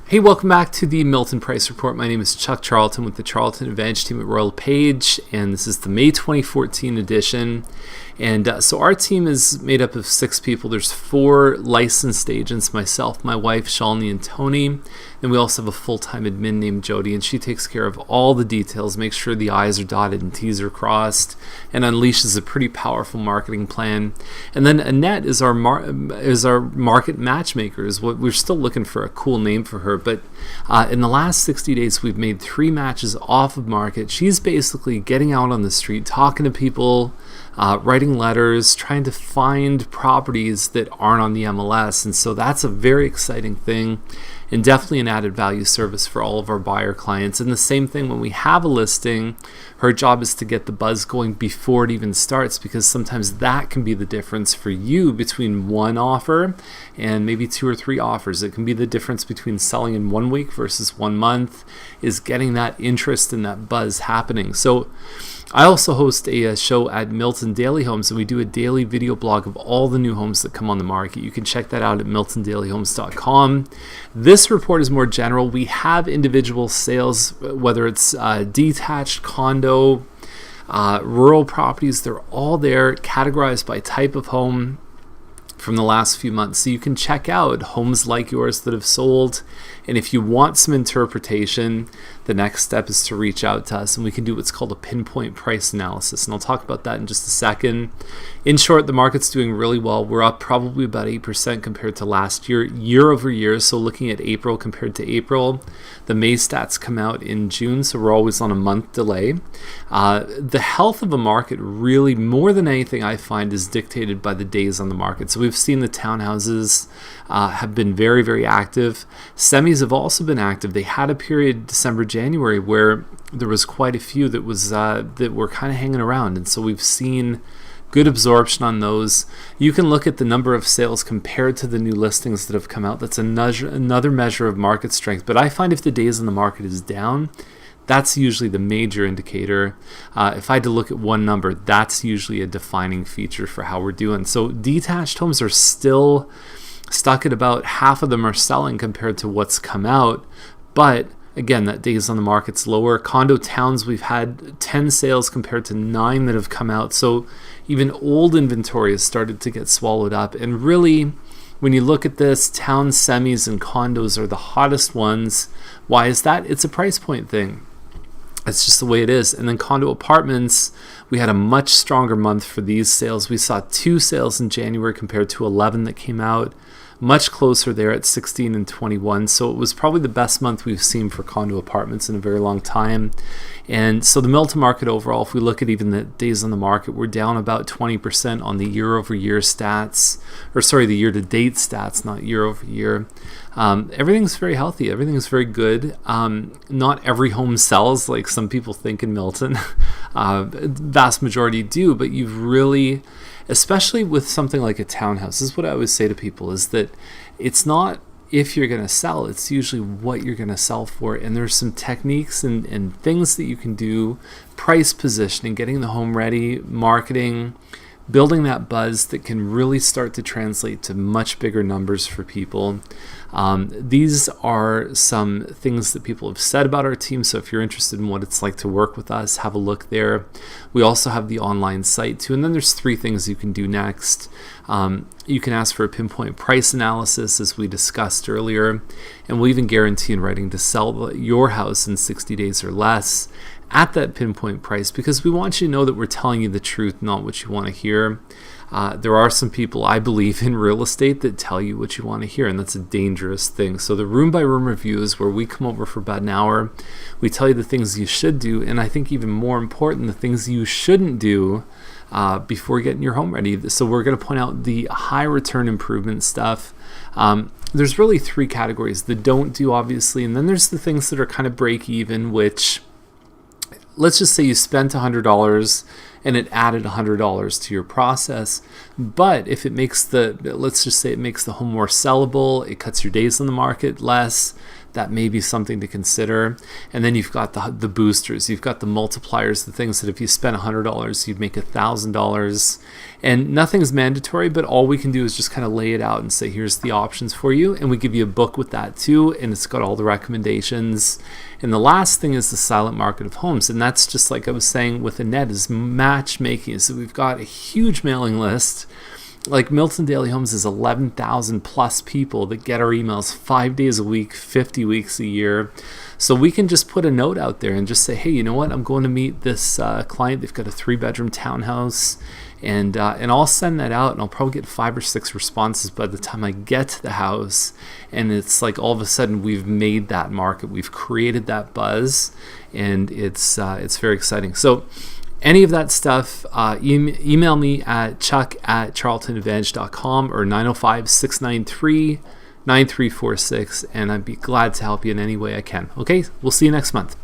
Hey, welcome back to the Milton Price Report. My name is Chuck Charlton with the Charlton Advantage team at Royal LePage, and this is the May 2014 edition. And so our team is made up of 6 people. There's 4 licensed agents, myself, my wife, Shalini, and Tony. And we also have a full-time admin named Jody, and she takes care of all the details, makes sure the I's are dotted and T's are crossed, and unleashes a pretty powerful marketing plan. And then Annette is our market matchmaker. We're still looking for a cool name for her, but in the last 60 days, we've made 3 matches off of market. She's basically getting out on the street, talking to people, writing letters, trying to find properties that aren't on the MLS. And so that's a very exciting thing and definitely an added value service for all of our buyer clients. And the same thing when we have a listing, her job is to get the buzz going before it even starts, because sometimes that can be the difference for you between one offer and maybe 2 or 3 offers. It can be the difference between selling in 1 week versus 1 month, is getting that interest and that buzz happening. So I also host a show at Milton Daily Homes, and we do a daily video blog of all the new homes that come on the market. You can check that out at miltondailyhomes.com. This report is more general. We have individual sales, whether it's detached, condo, rural properties. They're all there, categorized by type of home from the last few months. So you can check out homes like yours that have sold. And if you want some interpretation, the next step is to reach out to us, and we can do what's called a pinpoint price analysis. And I'll talk about that in just a second. In short, the market's doing really well. We're up probably about 8% compared to last year, year over year. So looking at April compared to April, the May stats come out in June, so we're always on a month delay. The health of a market really, more than anything I find, is dictated by the days on the market. So we've seen the townhouses have been very, very active. Semis have also been active. They had a period December, January where there was quite a few that were kind of hanging around, and so we've seen good absorption on those. You can look at the number of sales compared to the new listings that have come out. That's another measure of market strength. But I find if the days on the market is down, that's usually the major indicator. If I had to look at one number, that's usually a defining feature for how we're doing. So detached homes are still stuck at about half of them are selling compared to what's come out. But again, that days on the market's lower. Condo towns, we've had 10 sales compared to 9 that have come out. So even old inventory has started to get swallowed up. And really, when you look at this, town semis and condos are the hottest ones. Why is that? It's a price point thing. That's just the way it is. And then condo apartments, we had a much stronger month for these sales. We saw 2 sales in January compared to 11 that came out. Much closer there at 16 and 21. So it was probably the best month we've seen for condo apartments in a very long time. And so the Milton market overall, if we look at even the days on the market, we're down about 20% on the year-over-year stats, the year-to-date stats, not year-over-year. Everything's very healthy. Everything's very good. Not every home sells like some people think in Milton. Vast majority do, but you've really, especially with something like a townhouse, this is what I always say to people, is that it's not if you're going to sell, it's usually what you're going to sell for. And there's some techniques and things that you can do, price positioning, getting the home ready, marketing, building that buzz that can really start to translate to much bigger numbers for people. These are some things that people have said about our team. So if you're interested in what it's like to work with us, have a look there. We also have the online site too. And then there's 3 things you can do next. You can ask for a pinpoint price analysis, as we discussed earlier. And we'll even guarantee in writing to sell your house in 60 days or less at that pinpoint price, because we want you to know that we're telling you the truth, not what you want to hear. There are some people, I believe, in real estate that tell you what you want to hear, and that's a dangerous thing. So the room-by-room review is where we come over for about an hour. We tell you the things you should do, and I think even more important, the things you shouldn't do before getting your home ready. So we're going to point out the high return improvement stuff. There's really 3 categories. The don't do, obviously, and then there's the things that are kind of break even, which, let's just say you spent $100 and it added $100 to your process. But if it makes let's just say it makes the home more sellable, it cuts your days on the market less, that may be something to consider. And then you've got the boosters, you've got the multipliers, the things that if you spend $100, you'd make $1,000. And nothing's mandatory, but all we can do is just kind of lay it out and say, here's the options for you. And we give you a book with that too, and it's got all the recommendations. And the last thing is the silent market of homes. And that's just like I was saying with Annette, is matchmaking. So we've got a huge mailing list. Like Milton Daily Homes is 11,000 plus people that get our emails 5 days a week, 50 weeks a year. So we can just put a note out there and just say, hey, you know what? I'm going to meet this client. They've got a 3-bedroom townhouse. And I'll send that out, and I'll probably get 5 or 6 responses by the time I get to the house. And it's like all of a sudden we've made that market. We've created that buzz, and it's very exciting. So any of that stuff, email me at chuck@charltonadvantage.com or 905-693-9346, and I'd be glad to help you in any way I can. Okay, we'll see you next month.